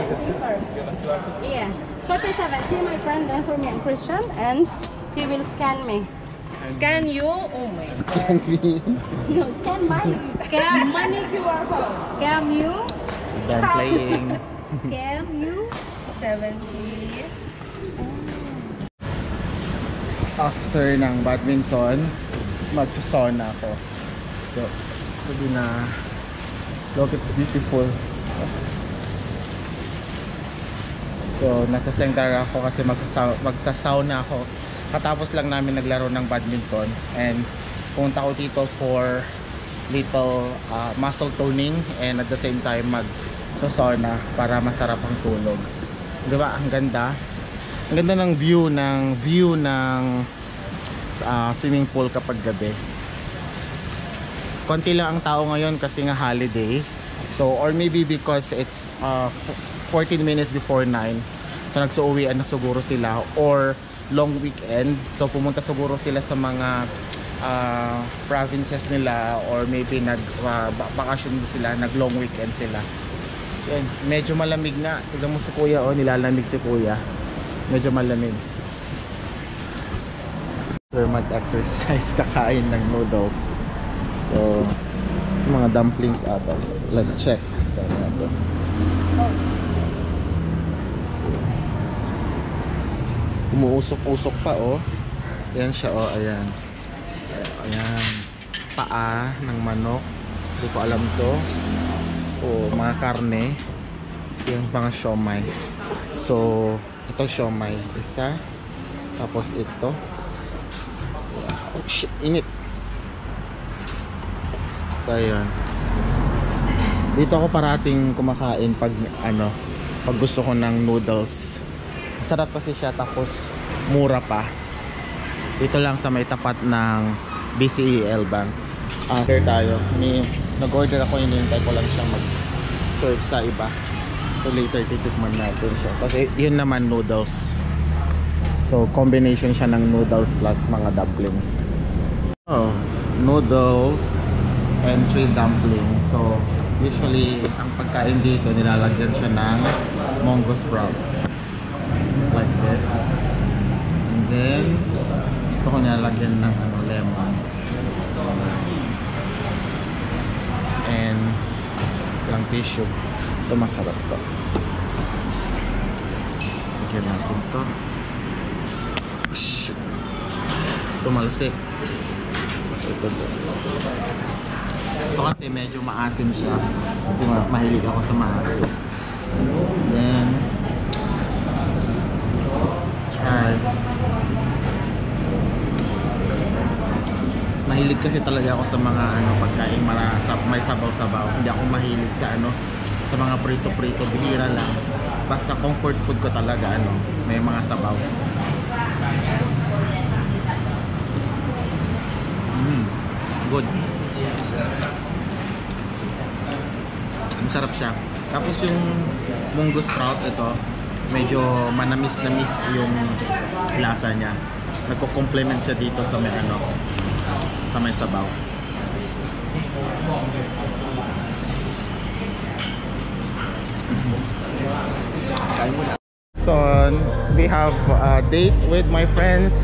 first. Yeah. Swipe by 70, my friend, then for me and Christian, and he will scan me. Scan you? Oh my god. Scan me. No, scan mine. Scam money QR code. Scam you. Done playing. Scam you. 70. After ng badminton, magsasauna ako. So, sabi na, look, it's beautiful. So, nasa center ako kasi magsasauna ako. Katapos lang namin naglaro ng badminton and pumunta ko dito for little muscle toning and at the same time magsasauna para masarap ang tulog. Diba? Ang ganda. Ang ganda ng view ng swimming pool kapag gabi. Konti lang ang tao ngayon kasi nga holiday. So, or maybe because it's 14 minutes before 9. So, nagsuuwian na siguro sila or long weekend. So, pumunta siguro sila sa mga provinces nila or maybe nag-vacation sila, nag-long weekend sila. Yan. Medyo malamig na. Tignan mo si kuya, oh, nilalamig si kuya. Medyo malamig. So, mag-exercise, kakain ng noodles. So, mga dumplings ata. Let's check. Umuusok-usok pa, oh. Ayan siya, oh. Ayan. Ayan. Paa ng manok. Hindi ko alam to. Oh, mga karne. Yung mga siomay. So, ito siomay. Isa. Tapos ito. Oh, shit. Init. So, ayan. Dito ako parating kumakain pag gusto ko ng noodles. Masarap kasi siya tapos mura pa. Dito lang sa may tapat ng BCEL Bank. After tayo, nag-order ako, hinihintay ko lang siyang mag-serve sa iba. So later titikman natin siya. Kasi yun naman noodles. So combination siya ng noodles plus mga dumplings. Oh, noodles and 3 dumplings. So usually ang pagkain dito nilalagyan siya ng mongo sprout. Like this. And then gusto ko nilalagyan ng lemon. And lang tissue. Ito masarap to. Lagyan natin to. Shoot. Tumalsik. Ito kasi medyo maasim siya. Kasi mahilig ako sa maasim. Then try. Mahilig kasi talaga ako sa mga pagkain may sabaw-sabaw. Hindi ako mahilig sa sa mga prito-prito, bihira lang. Basta comfort food ko talaga may mga sabaw. Good. Masarap siya. Tapos yung munggo sprout ito, medyo manamis-namis yung lasa niya. Nagko-complement siya dito sa may sa may sabaw. So, we have a date with my friends.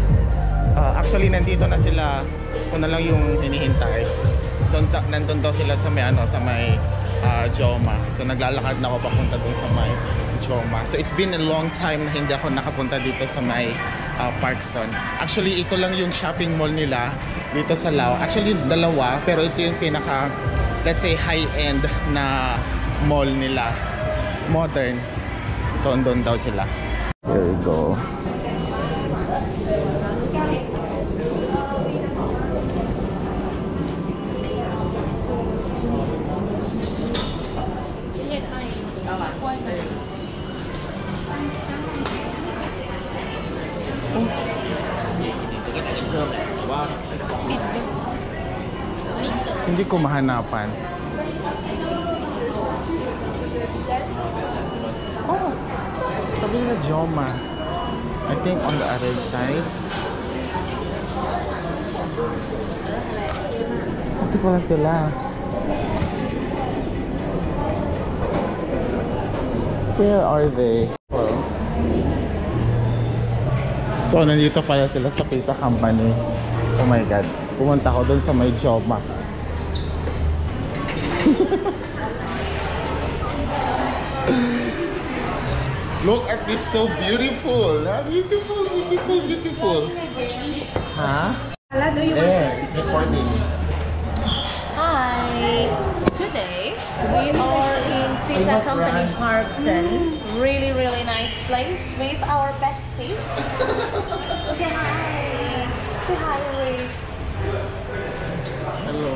Actually, nandito na sila. Kung na lang yung hinihintay. Nandun daw sila sa may sa may Joma. So, naglalakad na ako papunta dun sa may Joma. So, it's been a long time na hindi ako nakapunta dito sa may Parkson. Actually, ito lang yung shopping mall nila dito sa Lao. Actually, dalawa. Pero ito yung pinaka, let's say, high-end na mall nila. Modern. So, andun daw sila. Here we go. Hindi ko mahanapan. Oh, sabi na Joma. I think on the other side. Bakit wala sila? Where are they? Well, so, nandito pala sila sa pizza company. Oh my God. Pumunta ako dun sa may Joma. Look at this, so beautiful. Beautiful, beautiful, beautiful. Huh? Yeah, it's recording. Hi. Today we are in Pizza Company Parkson. Really, really nice place with our besties. Say hi. Say hi, Ray. Hello.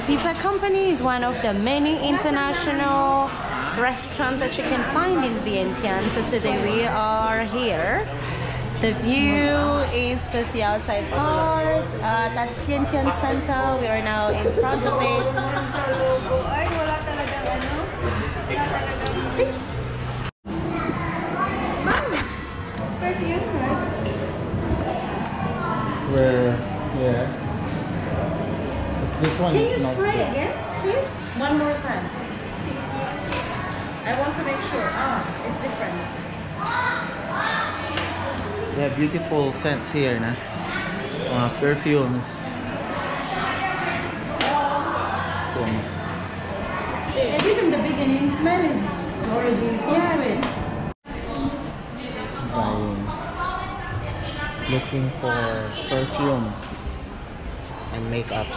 Pizza Company is one of the many international restaurants that you can find in Vientiane. So today we are here. The view is just the outside part. That's Vientiane Center. We are now in front of it. Peace. Where? Yeah. This one Can is you not spray good. again, please? One more time. I want to make sure. It's different. They have beautiful scents here, na? Mga perfumes. And even the beginning smell is already so sweet. Buying. Looking for perfumes and makeups.